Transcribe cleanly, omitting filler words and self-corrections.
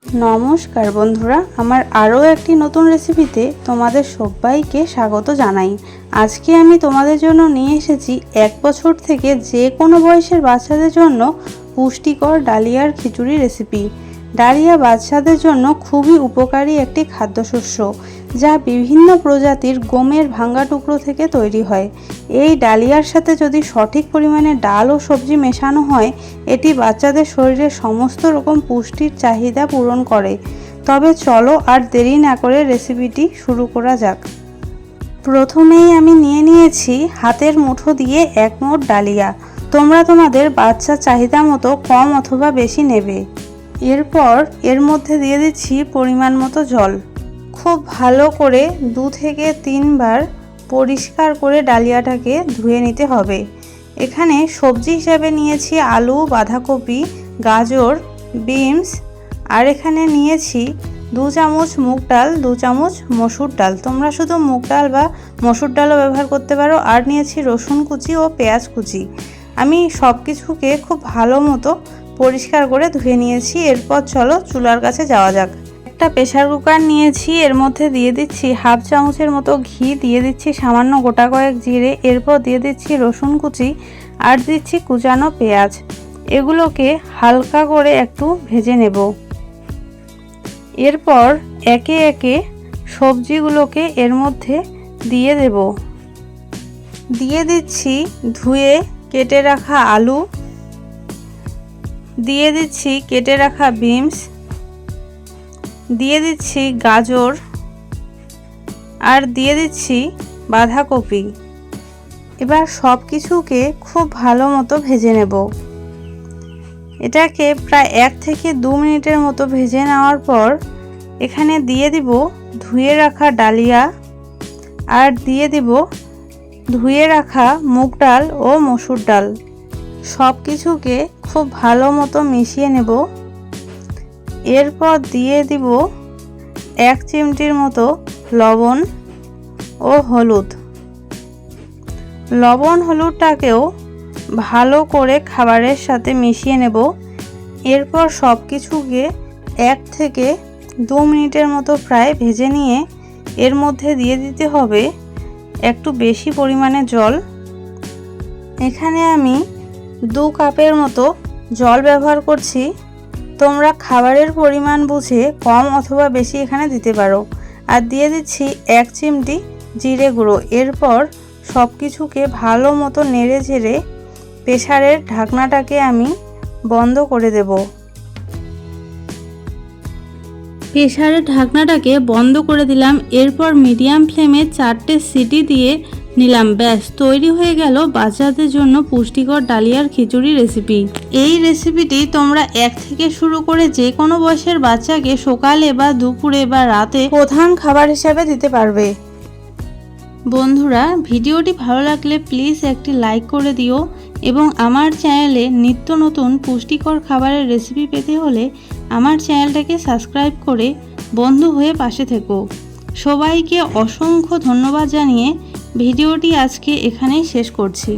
নমস্কার বন্ধুরা, আমার আরও একটি নতুন রেসিপিতে তোমাদের সবাইকে স্বাগত জানাই। আজকে আমি তোমাদের জন্য নিয়ে এসেছি 1 বছর থেকে যে কোনো বয়সের বাচ্চাদের জন্য পুষ্টিকর ডালিয়ার খিচুড়ি রেসিপি। ডালিয়া বাচ্চাদের জন্য খুবই উপকারী একটি খাদ্যশস্য, যা বিভিন্ন প্রজাতির গমের ভাঙা টুকরো থেকে তৈরি হয়। এই ডালিয়ার সাথে যদি সঠিক পরিমাণে ডাল ও সবজি মেশানো হয়, এটি বাচ্চাদের শরীরে সমস্ত রকম পুষ্টির চাহিদা পূরণ করে। তবে চলো আর দেরি না করে রেসিপিটি শুরু করা যাক। প্রথমেই আমি নিয়েছি হাতের মুঠো দিয়ে 1 মুঠ ডালিয়া। তোমরা তোমাদের বাচ্চার চাহিদা মতো কম অথবা বেশি নেবে। এরপর এর মধ্যে দিয়ে দিচ্ছি পরিমাণ মতো জল। খুব ভালো করে 2 থেকে 3 বার পরিষ্কার করে ডালিয়াটাকে ধুয়ে নিতে হবে। এখানে সবজি হিসাবে নিয়েছি আলু, বাঁধাকপি, গাজর, বিনস, আর এখানে নিয়েছি 2 চামচ মুগ ডাল, 2 চামচ মসুর ডাল। তোমরা শুধু মুগ ডাল বা মসুর ডালও ব্যবহার করতে পারো। আর নিয়েছি রসুন কুচি ও পেঁয়াজ কুচি। আমি সব কিছুকে খুব ভালো মতো পরিষ্কার করে ধুয়ে নিয়েছি। এরপর চলো চুলার কাছে যাওয়া যাক। একটা প্রেসার কুকার নিয়েছি, এর মধ্যে দিয়ে দিচ্ছি 1/2 চামচের মতো ঘি, দিয়ে দিচ্ছি সামান্য গোটা কয়েক জিরে, এরপর দিয়ে দিচ্ছি রসুন কুচি আর দিচ্ছি কুচানো পেঁয়াজ। এগুলোকে হালকা করে একটু ভেজে নেব। এরপর একে একে সবজিগুলোকে এর মধ্যে দিয়ে দেব। দিয়ে দিচ্ছি ধুয়ে কেটে রাখা আলু, দিয়ে দিচ্ছি কেটে রাখা বিনস, দিয়ে দিচ্ছি গাজর আর দিয়ে দিচ্ছি বাঁধাকপি। এবার সব কিছুকে খুব ভালো মতো ভেজে নেব। এটাকে প্রায় 1 থেকে 2 মিনিটের মতো ভেজে নেওয়ার পর এখানে দিয়ে দিব ধুয়ে রাখা ডালিয়া আর দিয়ে দিব ধুয়ে রাখা মুগ ডাল ও মসুর ডাল। সব কিছুকে খুব ভালো মতো মিশিয়ে নেব। এরপর দিয়ে দিব 1 চিমটির মতো লবণ ও হলুদ। লবণ হলুদটাকেও ভালো করে খাবারের সাথে মিশিয়ে নেব। এরপর সব কিছুকে 1 থেকে 2 মিনিটের মতো প্রায় ভেজে নিয়ে এর মধ্যে দিয়ে দিতে হবে একটু বেশি পরিমাণে জল। এখানে আমি 2 কাপের মতো জল ব্যবহার করছি। তোমরা খাবারের পরিমাণ বুঝে কম অথবা বেশি এখানে দিতে পারো। আর দিয়ে দিচ্ছি 1 চিমটি জিরে গুঁড়ো। এরপর সব কিছুকে ভালো মতো নেড়ে ঝেড়ে প্রেসারের ঢাকনাটাকে আমি বন্ধ করে দেব। প্রেসারের ঢাকনাটাকে বন্ধ করে দিলাম। এরপর মিডিয়াম ফ্লেমে 4টে সিটি দিয়ে নিলাম। ব্যাস তৈরি হয়ে গেল বাচ্চাদের জন্য পুষ্টিকর ডালিয়ার খিচুড়ি রেসিপি। এই রেসিপিটি তোমরা 1 থেকে শুরু করে যে কোনো বয়সের বাচ্চাকে সকালে বা দুপুরে বা রাতে প্রধান খাবার হিসাবে দিতে পারবে। বন্ধুরা, ভিডিওটি ভালো লাগলে প্লিজ একটি লাইক করে দিও এবং আমার চ্যানেলে নিত্য নতুন পুষ্টিকর খাবারের রেসিপি পেতে হলে আমার চ্যানেলটাকে সাবস্ক্রাইব করে বন্ধু হয়ে পাশে থেকো। সবাইকে অসংখ্য ধন্যবাদ জানিয়ে ভিডিওটি আজকে এখানেই শেষ করছি।